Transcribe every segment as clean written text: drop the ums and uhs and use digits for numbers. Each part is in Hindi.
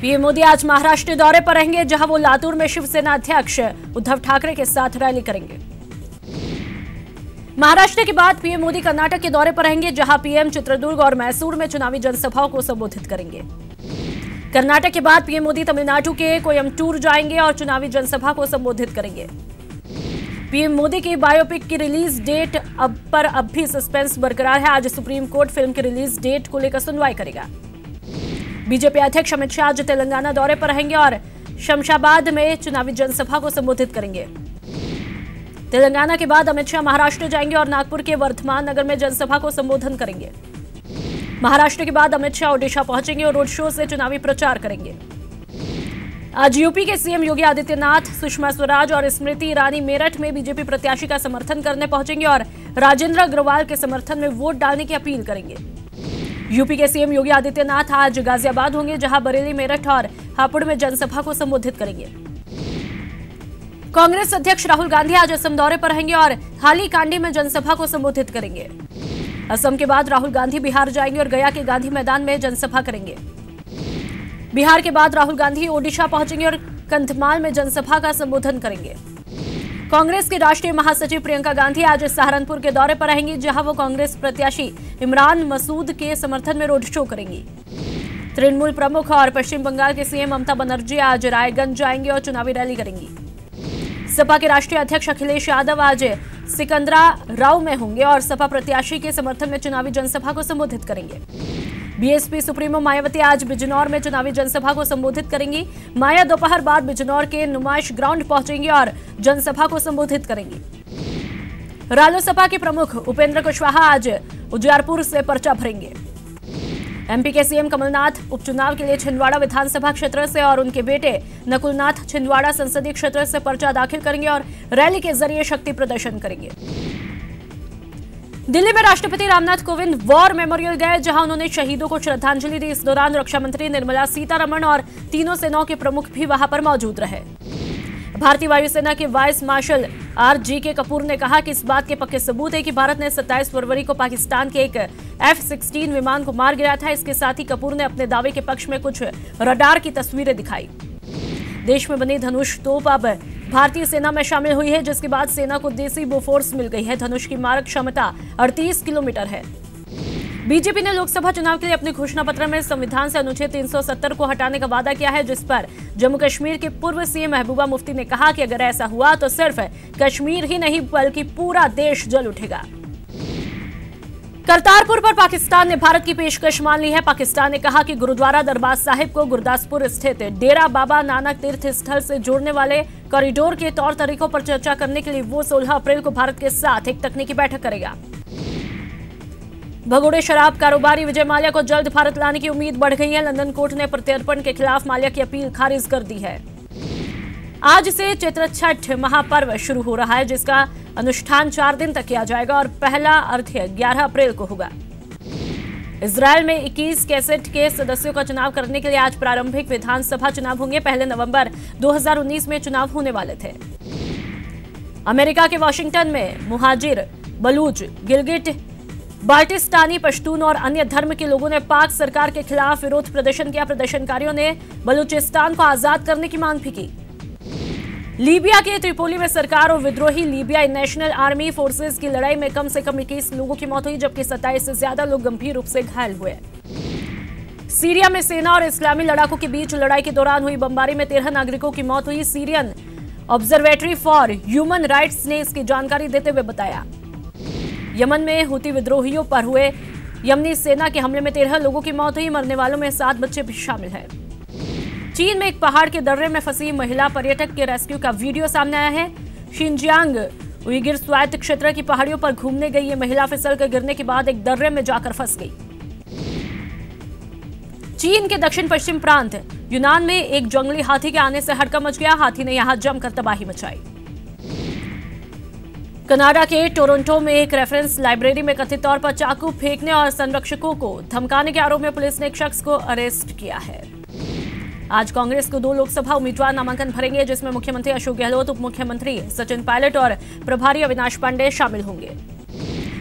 पीएम मोदी आज महाराष्ट्र दौरे पर रहेंगे, जहां वो लातूर में शिवसेना अध्यक्ष उद्धव ठाकरे के साथ रैली करेंगे। महाराष्ट्र के बाद पीएम मोदी कर्नाटक के दौरे पर रहेंगे, जहां पीएम चित्रदुर्ग और मैसूर में चुनावी जनसभाओं को संबोधित करेंगे। कर्नाटक के बाद पीएम मोदी तमिलनाडु के कोयम्बटूर जाएंगे और चुनावी जनसभा को संबोधित करेंगे। पीएम मोदी की बायोपिक की रिलीज डेट अब भी सस्पेंस बरकरार है। आज सुप्रीम कोर्ट फिल्म की रिलीज डेट को लेकर सुनवाई करेगा। बीजेपी अध्यक्ष अमित शाह आज तेलंगाना दौरे पर रहेंगे और शमशाबाद में चुनावी जनसभा को संबोधित करेंगे। तेलंगाना के बाद अमित शाह महाराष्ट्र जाएंगे और नागपुर के वर्धमान नगर में जनसभा को संबोधन करेंगे। महाराष्ट्र के बाद अमित शाह ओडिशा पहुंचेंगे और रोड शो से चुनावी प्रचार करेंगे। आज यूपी के सीएम योगी आदित्यनाथ, सुषमा स्वराज और स्मृति ईरानी मेरठ में बीजेपी प्रत्याशी का समर्थन करने पहुंचेंगे और राजेंद्र अग्रवाल के समर्थन में वोट डालने की अपील करेंगे। यूपी के सीएम योगी आदित्यनाथ आज गाजियाबाद होंगे, जहां बरेली, मेरठ और हापुड़ में जनसभा को संबोधित करेंगे। कांग्रेस अध्यक्ष राहुल गांधी आज असम दौरे पर रहेंगे और हालीकांडी में जनसभा को संबोधित करेंगे। असम के बाद राहुल गांधी बिहार जाएंगे और गया के गांधी मैदान में जनसभा करेंगे। बिहार के बाद राहुल गांधी ओडिशा पहुंचेंगे और कंधमाल में जनसभा का संबोधन करेंगे। कांग्रेस की राष्ट्रीय महासचिव प्रियंका गांधी आज सहारनपुर के दौरे पर रहेंगी, जहां वो कांग्रेस प्रत्याशी इमरान मसूद के समर्थन में रोड शो करेंगी। तृणमूल प्रमुख और पश्चिम बंगाल के सीएम ममता बनर्जी आज रायगंज जाएंगे और चुनावी रैली करेंगी। सपा के राष्ट्रीय अध्यक्ष अखिलेश यादव आज सिकंदराबाद में होंगे और सपा प्रत्याशी के समर्थन में चुनावी जनसभा को संबोधित करेंगे। बीएसपी सुप्रीमो मायावती आज बिजनौर में चुनावी जनसभा को संबोधित करेंगी। माया दोपहर बाद बिजनौर के नुमाइश ग्राउंड पहुंचेंगी और जनसभा को संबोधित करेंगी। रालोसपा के प्रमुख उपेंद्र कुशवाहा आज उजियारपुर से पर्चा भरेंगे। एमपी के सीएम कमलनाथ उपचुनाव के लिए छिंदवाड़ा विधानसभा क्षेत्र से और उनके बेटे नकुलनाथ छिंदवाड़ा संसदीय क्षेत्र से पर्चा दाखिल करेंगे और रैली के जरिए शक्ति प्रदर्शन करेंगे। दिल्ली में राष्ट्रपति रामनाथ कोविंद वॉर मेमोरियल गए, जहां उन्होंने शहीदों को श्रद्धांजलि दी। इस दौरान रक्षा मंत्री निर्मला सीतारमण और तीनों सेनाओं के प्रमुख भी वहां पर मौजूद रहे। भारतीय वायुसेना के वाइस मार्शल RGK कपूर ने कहा कि इस बात के पक्के सबूत है कि भारत ने 27 फरवरी को पाकिस्तान के एक F-16 विमान को मार गिराया था। इसके साथ ही कपूर ने अपने दावे के पक्ष में कुछ रडार की तस्वीरें दिखाई। देश में बनी धनुष तोप अब भारतीय सेना में शामिल हुई है, जिसके बाद सेना को देसी बोफोर्स मिल गई है। धनुष की मारक क्षमता 38 किलोमीटर है। बीजेपी ने लोकसभा चुनाव के लिए अपने घोषणा पत्र में संविधान से अनुच्छेद 370 को हटाने का वादा किया है, जिस पर जम्मू कश्मीर के पूर्व सीएम महबूबा मुफ्ती ने कहा कि अगर ऐसा हुआ तो सिर्फ कश्मीर ही नहीं बल्कि पूरा देश जल उठेगा। करतारपुर पर पाकिस्तान ने भारत की पेशकश मान ली है। पाकिस्तान ने कहा कि गुरुद्वारा दरबार साहिब को गुरदासपुर स्थित डेरा बाबा नानक तीर्थ स्थल से जोड़ने वाले कॉरिडोर के तौर तरीकों पर चर्चा करने के लिए वो 16 अप्रैल को भारत के साथ एक तकनीकी बैठक करेगा। भगोड़े शराब कारोबारी विजय माल्या को जल्द भारत लाने की उम्मीद बढ़ गई है। लंदन कोर्ट ने प्रत्यर्पण के खिलाफ माल्या की अपील खारिज कर दी है। आज से चैत्र छठ महापर्व शुरू हो रहा है, जिसका अनुष्ठान 4 दिन तक किया जाएगा और पहला अर्घ्य 11 अप्रैल को होगा। इजरायल में 21 कैसेट के सदस्यों का चुनाव करने के लिए आज प्रारंभिक विधानसभा चुनाव होंगे। पहले नवंबर 2019 में चुनाव होने वाले थे। अमेरिका के वाशिंगटन में मुहाजिर, बलूच, गिलगिट, बाल्टिस्तानी, पश्तून और अन्य धर्म के लोगों ने पाक सरकार के खिलाफ विरोध प्रदर्शन किया। प्रदर्शनकारियों ने बलूचिस्तान को आजाद करने की मांग भी की। लीबिया के त्रिपोली में सरकार और विद्रोही लीबिया नेशनल आर्मी फोर्सेस की लड़ाई में कम से कम 21 लोगों की मौत हुई, जबकि 27 से ज्यादा लोग गंभीर रूप से घायल हुए। सीरिया में सेना और इस्लामी लड़ाकों के बीच लड़ाई के दौरान हुई बमबारी में 13 नागरिकों की मौत हुई। Syrian observatory for human rights ने इसकी जानकारी देते हुए बताया। यमन में हुती विद्रोहियों पर हुए यमनी सेना के हमले में 13 लोगों की मौत हुई। मरने वालों में 7 बच्चे भी शामिल हैं। चीन में एक पहाड़ के दर्रे में फंसी महिला पर्यटक के रेस्क्यू का वीडियो सामने आया है। शिनजियांग उइगिर स्वायत्त क्षेत्र की पहाड़ियों पर घूमने गई ये महिला फिसल कर गिरने के बाद एक दर्रे में जाकर फंस गई। चीन के दक्षिण पश्चिम प्रांत यूनान में एक जंगली हाथी के आने से हड़कंप मच गया। हाथी ने यहां जमकर तबाही मचाई। कनाडा के टोरंटो में एक रेफरेंस लाइब्रेरी में कथित तौर पर चाकू फेंकने और संरक्षकों को धमकाने के आरोप में पुलिस ने एक शख्स को अरेस्ट किया है। आज कांग्रेस को 2 लोकसभा उम्मीदवार नामांकन भरेंगे, जिसमें मुख्यमंत्री अशोक गहलोत, उप मुख्यमंत्री सचिन पायलट और प्रभारी अविनाश पांडे शामिल होंगे।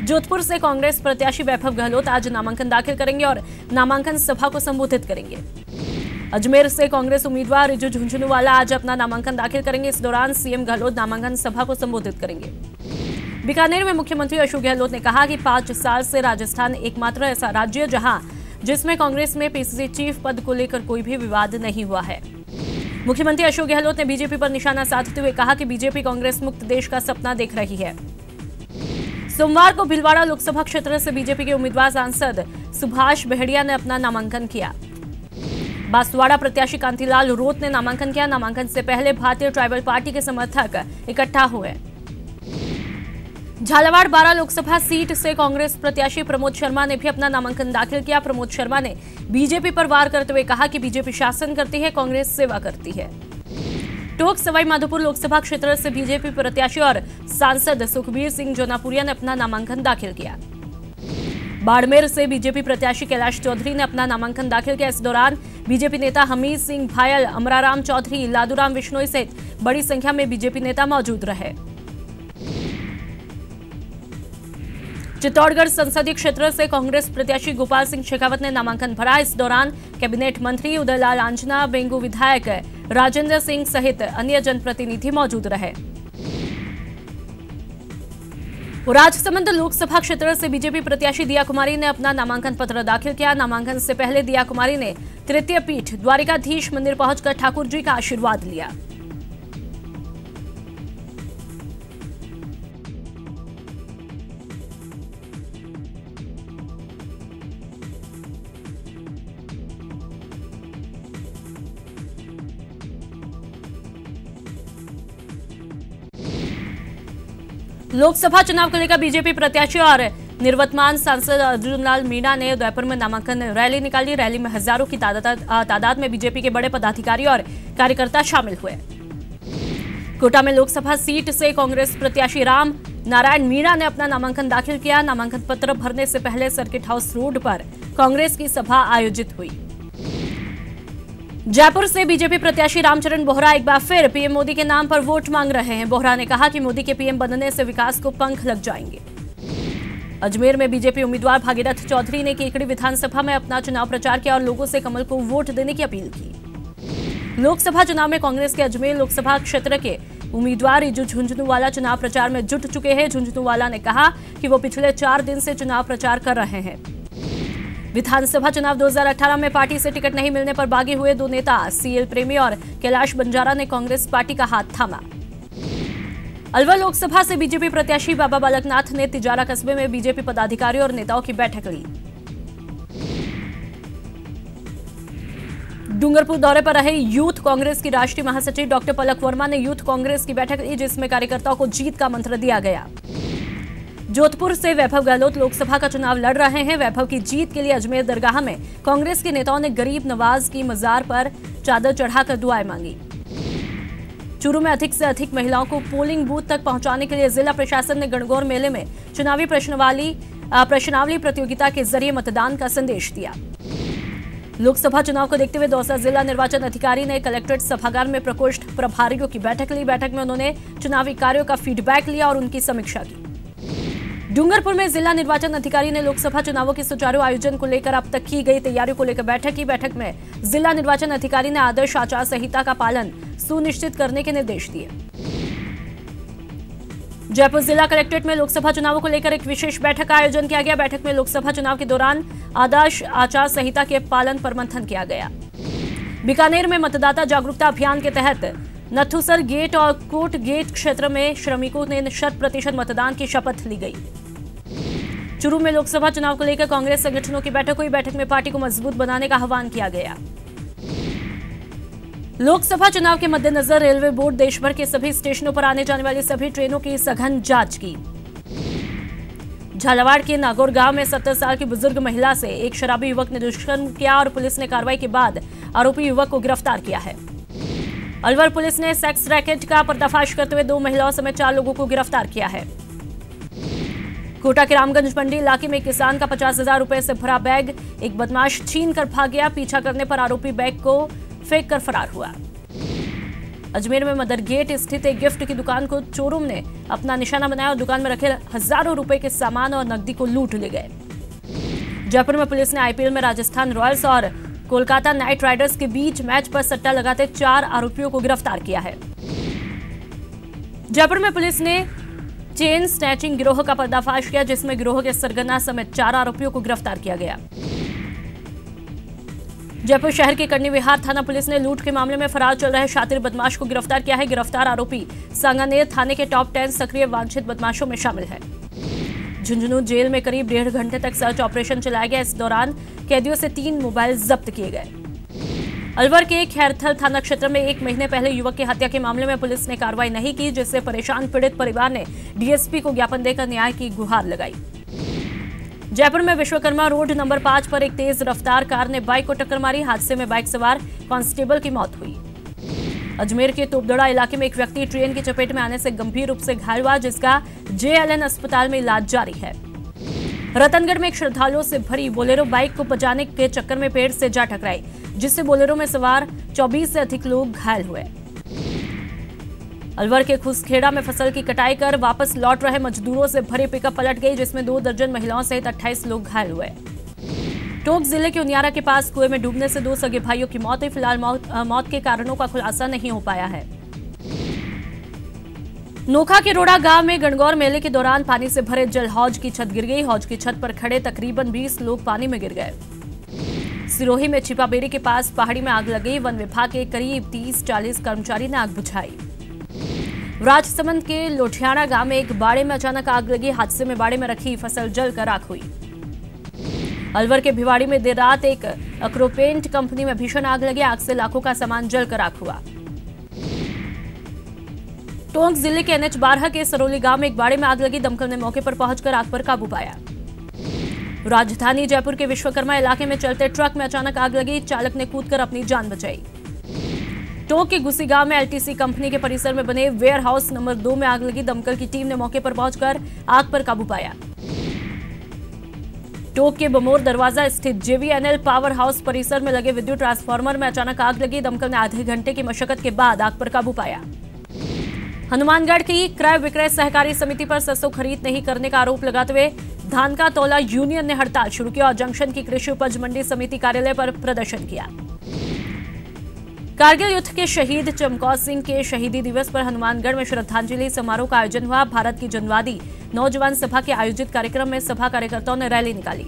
जोधपुर से कांग्रेस प्रत्याशी वैभव गहलोत आज नामांकन दाखिल करेंगे और नामांकन सभा को संबोधित करेंगे। अजमेर से कांग्रेस उम्मीदवार रिजू झुंझुनूवाला आज अपना नामांकन दाखिल करेंगे। इस दौरान सीएम गहलोत नामांकन सभा को संबोधित करेंगे। बीकानेर में मुख्यमंत्री अशोक गहलोत ने कहा कि 5 साल से राजस्थान एकमात्र ऐसा राज्य जहां जिसमें कांग्रेस में पीसीसी चीफ पद को लेकर कोई भी विवाद नहीं हुआ है। मुख्यमंत्री अशोक गहलोत ने बीजेपी पर निशाना साधते हुए कहा कि बीजेपी कांग्रेस मुक्त देश का सपना देख रही है। सोमवार को भीलवाड़ा लोकसभा क्षेत्र से बीजेपी के उम्मीदवार सांसद सुभाष बहेड़िया ने अपना नामांकन किया। बांसवाड़ा प्रत्याशी कांतिलाल रोत ने नामांकन किया। नामांकन से पहले भारतीय ट्राइबल पार्टी के समर्थक इकट्ठा हुए। झालावाड़ 12 लोकसभा सीट से कांग्रेस प्रत्याशी प्रमोद शर्मा ने भी अपना नामांकन दाखिल किया। प्रमोद शर्मा ने बीजेपी पर वार करते हुए कहा कि बीजेपी शासन करती है, कांग्रेस सेवा करती है। टोंक सवाई माधोपुर लोकसभा क्षेत्र से बीजेपी प्रत्याशी और सांसद सुखबीर सिंह जोनापुरिया ने अपना नामांकन दाखिल किया। बाड़मेर से बीजेपी प्रत्याशी कैलाश चौधरी ने अपना नामांकन दाखिल किया। इस दौरान बीजेपी नेता हमीद सिंह भायल, अमराराम चौधरी, लादूराम विश्नोई सहित बड़ी संख्या में बीजेपी नेता मौजूद रहे। चित्तौड़गढ़ संसदीय क्षेत्र से कांग्रेस प्रत्याशी गोपाल सिंह शेखावत ने नामांकन भरा। इस दौरान कैबिनेट मंत्री उदयलाल आंजना, बेंगू विधायक राजेंद्र सिंह सहित अन्य जनप्रतिनिधि मौजूद रहे। राजसमंद लोकसभा क्षेत्र से बीजेपी प्रत्याशी दिया कुमारी ने अपना नामांकन पत्र दाखिल किया। नामांकन से पहले दिया कुमारी ने तृतीय पीठ द्वारिकाधीश मंदिर पहुंचकर ठाकुर जी का आशीर्वाद लिया। लोकसभा चुनाव को लेकर बीजेपी प्रत्याशी और निवर्तमान सांसद अर्जुन लाल मीणा ने उदयपुर में नामांकन रैली निकाली। रैली में हजारों की तादाद में बीजेपी के बड़े पदाधिकारी और कार्यकर्ता शामिल हुए। कोटा में लोकसभा सीट से कांग्रेस प्रत्याशी राम नारायण मीणा ने अपना नामांकन दाखिल किया। नामांकन पत्र भरने से पहले सर्किट हाउस रोड पर कांग्रेस की सभा आयोजित हुई। जयपुर से बीजेपी प्रत्याशी रामचरण बोहरा एक बार फिर पीएम मोदी के नाम पर वोट मांग रहे हैं। बोहरा ने कहा कि मोदी के पीएम बनने से विकास को पंख लग जाएंगे। अजमेर में बीजेपी उम्मीदवार भागीरथ चौधरी ने केकड़ी विधानसभा में अपना चुनाव प्रचार किया और लोगों से कमल को वोट देने की अपील की। लोकसभा चुनाव में कांग्रेस के अजमेर लोकसभा क्षेत्र के उम्मीदवार रिजू झुंझुनूवाला चुनाव प्रचार में जुट चुके हैं। झुंझुनूवाला ने कहा कि वो पिछले 4 दिन से चुनाव प्रचार कर रहे हैं। विधानसभा चुनाव 2018 में पार्टी से टिकट नहीं मिलने पर बागी हुए 2 नेता सीएल प्रेमी और कैलाश बंजारा ने कांग्रेस पार्टी का हाथ थामा। अलवर लोकसभा से बीजेपी प्रत्याशी बाबा बालकनाथ ने तिजारा कस्बे में बीजेपी पदाधिकारियों और नेताओं की बैठक ली। डूंगरपुर दौरे पर रहे यूथ कांग्रेस की राष्ट्रीय महासचिव डॉक्टर पलक वर्मा ने यूथ कांग्रेस की बैठक ली, जिसमें कार्यकर्ताओं को जीत का मंत्र दिया गया। जोधपुर से वैभव गहलोत लोकसभा का चुनाव लड़ रहे हैं। वैभव की जीत के लिए अजमेर दरगाह में कांग्रेस के नेताओं ने गरीब नवाज की मजार पर चादर चढ़ाकर दुआएं मांगी। चूरू में अधिक से अधिक महिलाओं को पोलिंग बूथ तक पहुंचाने के लिए जिला प्रशासन ने गणगौर मेले में चुनावी प्रश्नावली प्रतियोगिता के जरिए मतदान का संदेश दिया। लोकसभा चुनाव को देखते हुए दौसा जिला निर्वाचन अधिकारी ने कलेक्ट्रेट सभागार में प्रकोष्ठ प्रभारियों की बैठक ली। बैठक में उन्होंने चुनावी कार्यों का फीडबैक लिया और उनकी समीक्षा की। डूंगरपुर में जिला निर्वाचन अधिकारी ने लोकसभा चुनावों के सुचारू आयोजन को लेकर अब तक की गई तैयारियों को लेकर बैठक की। बैठक में जिला निर्वाचन अधिकारी ने आदर्श आचार संहिता का पालन सुनिश्चित करने के निर्देश दिए। जयपुर जिला कलेक्ट्रेट में लोकसभा चुनावों को लेकर एक विशेष बैठक का आयोजन किया गया। बैठक में लोकसभा चुनाव के दौरान आदर्श आचार संहिता के पालन पर मंथन किया गया। बीकानेर में मतदाता जागरूकता अभियान के तहत नथुसर गेट और कोट गेट क्षेत्र में श्रमिकों ने 100% मतदान की शपथ ली गई। चूरू में लोकसभा चुनाव को लेकर कांग्रेस संगठनों की बैठक हुई। बैठक में पार्टी को मजबूत बनाने का आह्वान किया गया। लोकसभा चुनाव के मद्देनजर रेलवे बोर्ड देश भर के सभी स्टेशनों पर आने जाने वाली सभी ट्रेनों की सघन जांच की। झालावाड़ के नागौर गांव में 70 साल की बुजुर्ग महिला से एक शराबी युवक ने दुष्कर्म किया और पुलिस ने कार्रवाई के बाद आरोपी युवक को गिरफ्तार किया है। अलवर पुलिस ने सेक्स रैकेट का पर्दाफाश करते हुए 2 महिलाओं समेत 4 लोगों को गिरफ्तार किया है। कोटा के रामगंज मंडी इलाके में किसान का 50,000 रुपए से भरा बैग एक बदमाश छीन कर भाग गया। पीछा करने पर आरोपी बैग को फेंक कर फरार हुआ। अजमेर में मदर गेट स्थित एक गिफ्ट की दुकान को चोरों ने अपना निशाना बनाया और दुकान में रखे हजारों रुपए के सामान और नकदी को लूट ले गए। जयपुर में पुलिस ने आईपीएल में राजस्थान रॉयल्स और कोलकाता नाइट राइडर्स के बीच मैच पर सट्टा लगाते 4 आरोपियों को गिरफ्तार किया है। जयपुर में पुलिस ने चेन स्नैचिंग गिरोह का पर्दाफाश किया, जिसमें गिरोह के सरगना समेत 4 आरोपियों को गिरफ्तार किया गया। जयपुर शहर के कन्नी विहार थाना पुलिस ने लूट के मामले में फरार चल रहे शातिर बदमाश को गिरफ्तार किया है। गिरफ्तार आरोपी सांगानेर थाने के टॉप 10 सक्रिय वांछित बदमाशों में शामिल है। झुंझुनू जेल में करीब 1.5 घंटे तक सर्च ऑपरेशन चलाया गया। इस दौरान कैदियों से 3 मोबाइल जब्त किए गए। अलवर के खैरथल थाना क्षेत्र में 1 महीने पहले युवक की हत्या के मामले में पुलिस ने कार्रवाई नहीं की, जिससे परेशान पीड़ित परिवार ने डीएसपी को ज्ञापन देकर न्याय की गुहार लगाई। जयपुर में विश्वकर्मा रोड नंबर 5 पर एक तेज रफ्तार कार ने बाइक को टक्कर मारी। हादसे में बाइक सवार कांस्टेबल की मौत हुई। अजमेर के तोपदड़ा इलाके में एक व्यक्ति ट्रेन की चपेट में आने से गंभीर रूप से घायल हुआ, जिसका जेएलएन अस्पताल में इलाज जारी है। रतनगढ़ में एक श्रद्धालुओं से भरी बोलेरो बाइक को बचाने के चक्कर में पेड़ से जा टकराई, जिससे बोलेरो में सवार 24 से अधिक लोग घायल हुए। अलवर के खुसखेड़ा में फसल की कटाई कर वापस लौट रहे मजदूरों से भरी पिकअप पलट गई, जिसमें 2 दर्जन महिलाओं सहित 28 लोग घायल हुए। टोंक जिले के उनियारा के पास कुएं में डूबने से 2 सगे भाइयों की मौत हुई। फिलहाल मौत के कारणों का खुलासा नहीं हो पाया है। नोखा के रोड़ा गांव में गणगौर मेले के दौरान पानी से भरे जल हौज की छत गिर गई। हौज की छत पर खड़े तकरीबन 20 लोग पानी में गिर गए। सिरोही में छिपाबेरी के पास पहाड़ी में आग लगी। वन विभाग के करीब 30-40 कर्मचारी ने आग बुझाई। राजसमंद के लोठियाना गांव में एक बाड़े में अचानक आग लगी। हादसे में बाड़े में रखी फसल जलकर राख हुई। अलवर के भिवाड़ी में देर रात एक अक्रोपेंट कंपनी में भीषण आग लगी। आग से लाखों का सामान जलकर राख हुआ। टोंक जिले के NH 12 के सरोली गांव में एक बाड़े में आग लगी। दमकल ने मौके पर पहुंचकर आग पर काबू पाया। राजधानी जयपुर के विश्वकर्मा इलाके में चलते ट्रक में अचानक आग लगी। चालक ने कूदकर अपनी जान बचाई। टोंक के गुसी गांव में LTC कंपनी के परिसर में बने वेयर हाउस नंबर 2 में आग लगी। दमकल की टीम ने मौके पर पहुंचकर आग पर काबू पाया। टोंक के बमोर दरवाजा स्थित JVNL पावर हाउस परिसर में लगे विद्युत ट्रांसफार्मर में अचानक आग लगी। दमकल ने आधे घंटे की मशक्कत के बाद आग पर काबू पाया। हनुमानगढ़ की क्रय विक्रय सहकारी समिति पर सरसों खरीद नहीं करने का आरोप लगाते हुए धान का तौला यूनियन ने हड़ताल शुरू की और जंक्शन की कृषि उपज मंडी समिति कार्यालय पर प्रदर्शन किया। कारगिल युद्ध के शहीद चमकौर सिंह के शहीदी दिवस पर हनुमानगढ़ में श्रद्धांजलि समारोह का आयोजन हुआ। भारत की जनवादी नौजवान सभा के आयोजित कार्यक्रम में सभा कार्यकर्ताओं ने रैली निकाली।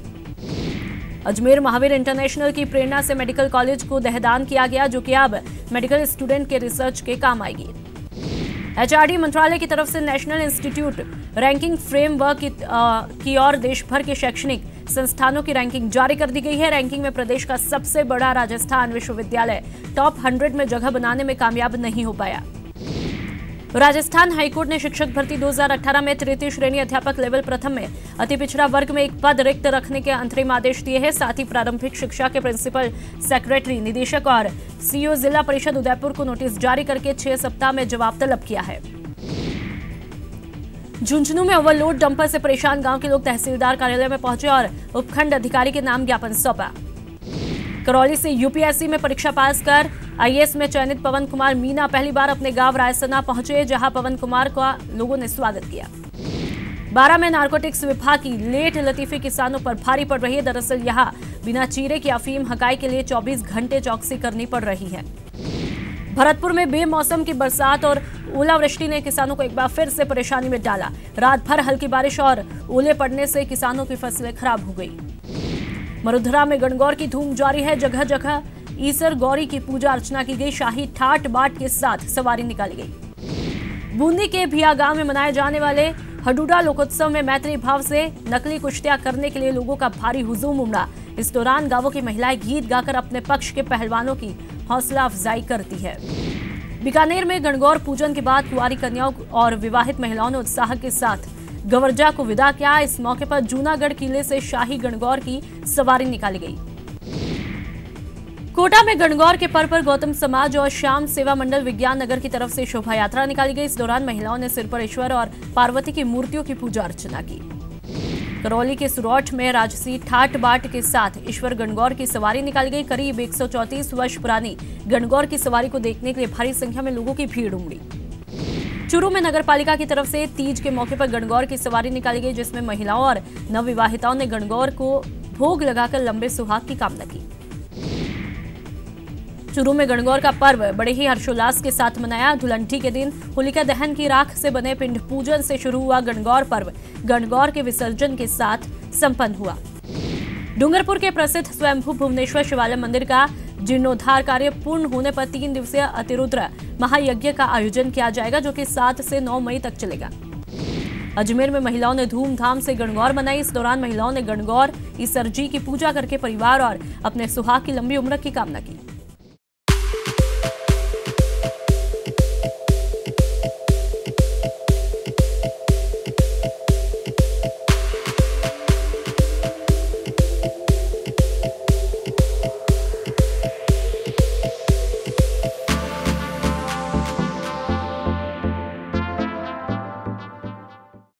अजमेर महावीर इंटरनेशनल की प्रेरणा से मेडिकल कॉलेज को देहदान किया गया, जो कि अब मेडिकल स्टूडेंट के रिसर्च के काम आएगी। HRD मंत्रालय की तरफ से नेशनल इंस्टीट्यूट रैंकिंग फ्रेमवर्क की ओर देश भर के शैक्षणिक संस्थानों की रैंकिंग जारी कर दी गई है। रैंकिंग में प्रदेश का सबसे बड़ा राजस्थान विश्वविद्यालय टॉप 100 में जगह बनाने में कामयाब नहीं हो पाया। राजस्थान हाईकोर्ट ने शिक्षक भर्ती 2018 में तृतीय श्रेणी अध्यापक लेवल प्रथम में अति पिछड़ा वर्ग में एक पद रिक्त रखने के अंतरिम आदेश दिए हैं। साथ ही प्रारंभिक शिक्षा के प्रिंसिपल सेक्रेटरी, निदेशक और CEO जिला परिषद उदयपुर को नोटिस जारी करके 6 सप्ताह में जवाब तलब किया है। झुंझुनू में ओवरलोड डंपर से परेशान गांव के लोग तहसीलदार कार्यालय में पहुंचे और उपखंड अधिकारी के नाम ज्ञापन सौंपा। करौली से UPSC में परीक्षा पास कर IAS में चयनित पवन कुमार मीना पहली बार अपने गांव रायसना पहुंचे, जहां पवन कुमार का लोगों ने स्वागत किया। 12 में नारकोटिक्स विभाग की लेट लतीफी किसानों पर भारी पड़ रही है। दरअसल यहां बिना चीरे की अफीम हकाई के लिए 24 घंटे चौकसी करनी पड़ रही है। भरतपुर में बेमौसम की बरसात और ओलावृष्टि ने किसानों को एक बार फिर से परेशानी में डाला। रात भर हल्की बारिश और ओले पड़ने से किसानों की फसलें खराब हो गई। मरुधरा में गणगौर की धूम जारी है। जगह जगह ईसर गौरी की पूजा अर्चना की गई। शाही ठाट बाट के साथ सवारी निकाली गई। बूंदी के भिया गांव में मनाए जाने वाले हडूडा लोकोत्सव में मैत्री भाव से नकली कुश्तियां करने के लिए लोगों का भारी हुजूम उमड़ा। इस दौरान गांवों की महिलाएं गीत गाकर अपने पक्ष के पहलवानों की हौसला अफजाई करती है। बीकानेर में गणगौर पूजन के बाद कुंवारी कन्याओं और विवाहित महिलाओं ने उत्साह के साथ गवर्जा को विदा किया। इस मौके पर जूनागढ़ किले से शाही गणगौर की सवारी निकाली गई। कोटा में गणगौर के पर्व पर गौतम समाज और श्याम सेवा मंडल विज्ञान नगर की तरफ से शोभा यात्रा निकाली गई। इस दौरान महिलाओं ने सिर पर ईश्वर और पार्वती की मूर्तियों की पूजा अर्चना की। करौली के सुरौठ में राजसी ठाट बाट के साथ ईश्वर गणगौर की सवारी निकाली गई। करीब 134 वर्ष पुरानी गणगौर की सवारी को देखने के लिए भारी संख्या में लोगों की भीड़ उमड़ी। चूरू में नगरपालिका की तरफ से तीज के मौके पर गणगौर की सवारी निकाली गई, जिसमें महिलाओं और नवविवाहिताओं ने गणगौर को भोग लगाकर लंबे सुहाग की कामना की। चूरू में गणगौर का पर्व बड़े ही हर्षोल्लास के साथ मनाया। धुलंडी के दिन होलिका दहन की राख से बने पिंड पूजन से शुरू हुआ गणगौर पर्व गणगौर के विसर्जन के साथ संपन्न हुआ। डूंगरपुर के प्रसिद्ध स्वयंभू भुवनेश्वर शिवालय मंदिर का जीर्णोद्धार कार्य पूर्ण होने पर 3 दिवसीय अतिरुद्र महायज्ञ का आयोजन किया जाएगा, जो कि 7 से 9 मई तक चलेगा। अजमेर में महिलाओं ने धूमधाम से गणगौर मनाई। इस दौरान महिलाओं ने गणगौर ईसर जी की पूजा करके परिवार और अपने सुहाग की लंबी उम्र की कामना की।